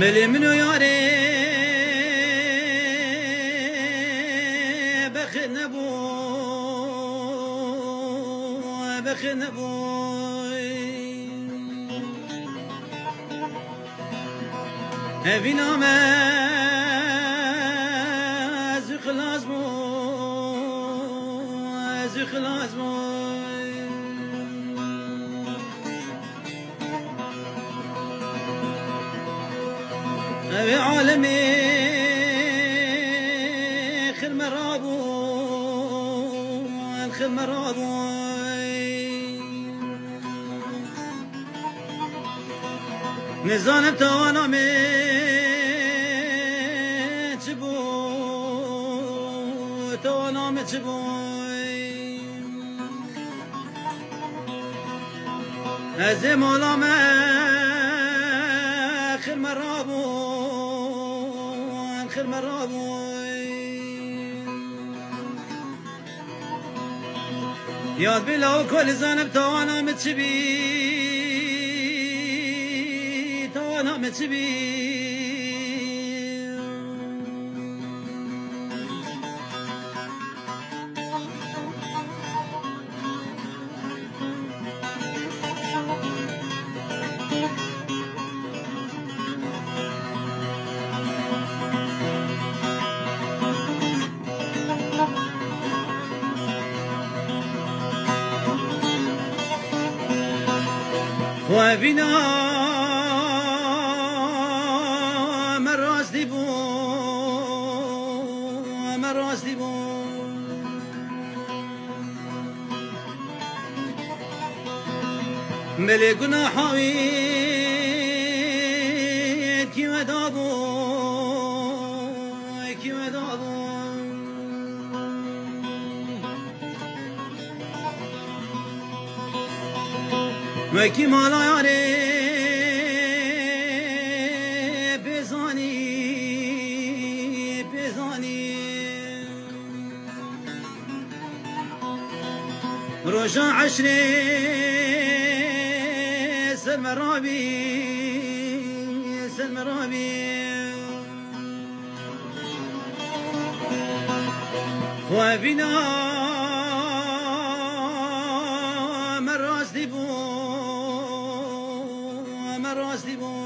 ملي منو ياري بخنبو هبينا ما خلاص مو أبي عالمي خل مرابو نزانم توانا متبو از مولا ما خل مرابو یاد بلا کل زنم توانا متبی وابنا مراس ديبو ملي گناحاوي كي ودابو وكي مالا ياري بزاني رجع عشري سلمرابي وبنا مراس ديبو